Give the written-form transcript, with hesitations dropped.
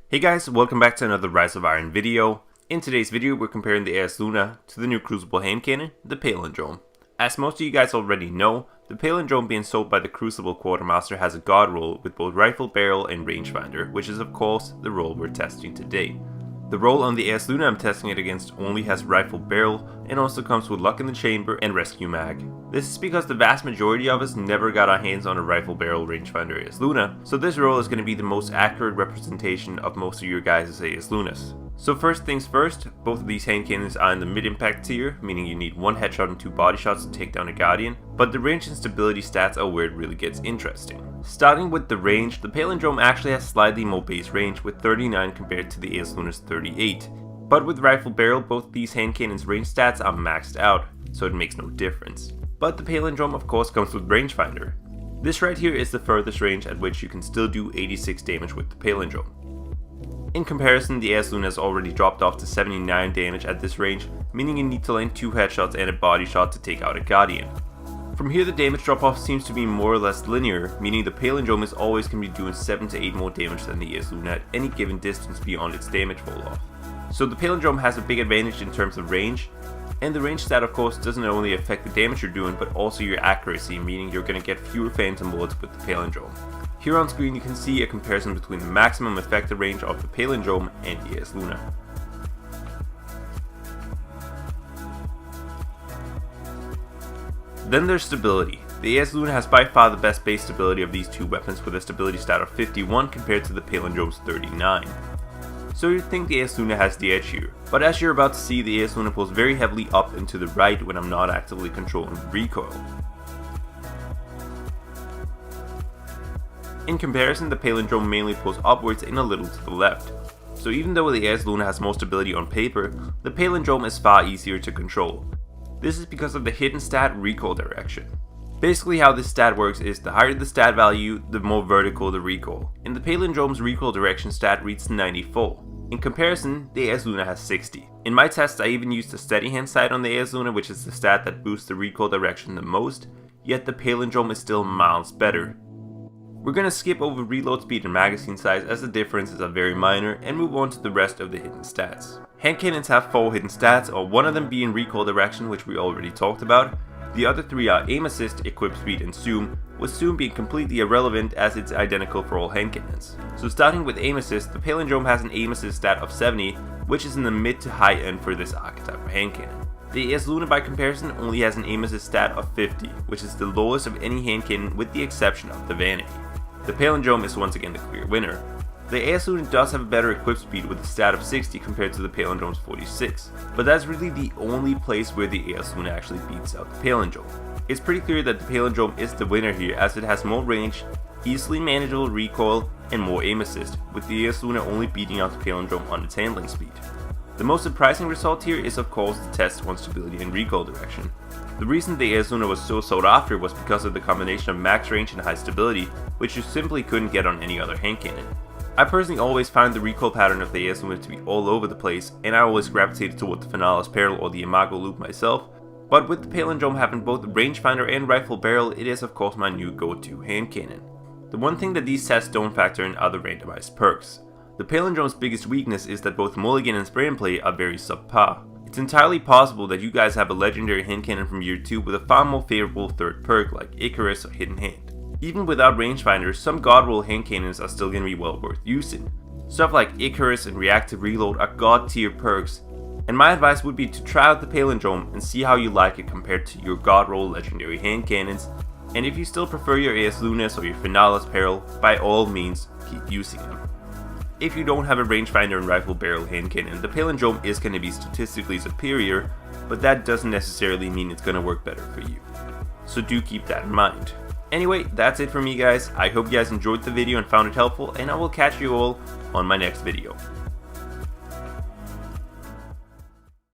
Hey guys, welcome back to another Rise of Iron video. In today's video, we're comparing the Eyasluna to the new Crucible hand cannon, the Palindrome. As most of you guys already know, the Palindrome being sold by the Crucible Quartermaster has a god roll with both rifle barrel and rangefinder, which is of course the roll we're testing today. The roll on the Eyasluna I'm testing it against only has rifle barrel and also comes with luck in the chamber and rescue mag. This is because the vast majority of us never got our hands on a rifle barrel rangefinder Eyasluna, so this roll is going to be the most accurate representation of most of your guys' Eyaslunas. So first things first, both of these hand cannons are in the mid-impact tier, meaning you need one headshot and two body shots to take down a Guardian, but the range and stability stats are where it really gets interesting. Starting with the range, the Palindrome actually has slightly more base range with 39 compared to the Eyasluna's 38. But with rifle barrel, both these hand cannons' range stats are maxed out, so it makes no difference. But the Palindrome of course comes with rangefinder. This right here is the furthest range at which you can still do 86 damage with the Palindrome. In comparison, the Eyasluna has already dropped off to 79 damage at this range, meaning you need to land 2 headshots and a body shot to take out a Guardian. From here the damage drop off seems to be more or less linear, meaning the Palindrome is always going to be doing 7 to 8 more damage than the Eyasluna at any given distance beyond its damage fall off. So the Palindrome has a big advantage in terms of range, and the range stat of course doesn't only affect the damage you're doing but also your accuracy, meaning you're going to get fewer phantom bullets with the Palindrome. Here on screen you can see a comparison between the maximum effective range of the Palindrome and the Eyasluna. Then there's stability. The Eyasluna has by far the best base stability of these two weapons with a stability stat of 51 compared to the Palindrome's 39. So you'd think the Eyasluna has the edge here, but as you're about to see, the Eyasluna pulls very heavily up and to the right when I'm not actively controlling the recoil. In comparison, the Palindrome mainly pulls upwards and a little to the left. So even though the Eyasluna has more stability on paper, the Palindrome is far easier to control. This is because of the hidden stat recoil direction. Basically how this stat works is the higher the stat value, the more vertical the recoil. And the Palindrome's recoil direction stat reads 94. In comparison, the Eyasluna has 60. In my tests I even used the steady hand sight on the Eyasluna, which is the stat that boosts the recoil direction the most, yet the Palindrome is still miles better. We're gonna skip over reload speed and magazine size as the differences are very minor and move on to the rest of the hidden stats. Hand cannons have 4 hidden stats, or one of them being recoil direction, which we already talked about. The other 3 are aim assist, equip speed and zoom, with zoom being completely irrelevant as it's identical for all hand cannons. So starting with aim assist, the Palindrome has an aim assist stat of 70, which is in the mid to high end for this archetype of hand cannon. The Eyasluna by comparison only has an aim assist stat of 50, which is the lowest of any hand cannon with the exception of the Vanity. The Palindrome is once again the clear winner. The Eyasluna does have a better equip speed with a stat of 60 compared to the Palindrome's 46, but that's really the only place where the Eyasluna actually beats out the Palindrome. It's pretty clear that the Palindrome is the winner here as it has more range, easily manageable recoil, and more aim assist, with the Eyasluna only beating out the Palindrome on its handling speed. The most surprising result here is of course the test on stability and recoil direction. The reason the Eyasluna was so sought after was because of the combination of max range and high stability, which you simply couldn't get on any other hand cannon. I personally always found the recoil pattern of the Eyasluna to be all over the place, and I always gravitated toward the Finalis Peril or the Imago loop myself, but with the Palindrome having both rangefinder and rifle barrel, it is of course my new go-to hand cannon. The one thing that these tests don't factor in are the randomized perks. The Palindrome's biggest weakness is that both Mulligan and Spray and Play are very subpar. It's entirely possible that you guys have a legendary hand cannon from year 2 with a far more favorable third perk like Icarus or Hidden Hand. Even without rangefinder, some god roll hand cannons are still going to be well worth using. Stuff like Icarus and Reactive Reload are god tier perks, and my advice would be to try out the Palindrome and see how you like it compared to your god roll legendary hand cannons, and if you still prefer your Eyaslunas or your Finalis Peril, by all means keep using them. If you don't have a rangefinder and rifle barrel hand cannon, the Palindrome is going to be statistically superior, but that doesn't necessarily mean it's going to work better for you. So do keep that in mind. Anyway, that's it for me guys. I hope you guys enjoyed the video and found it helpful, and I will catch you all on my next video.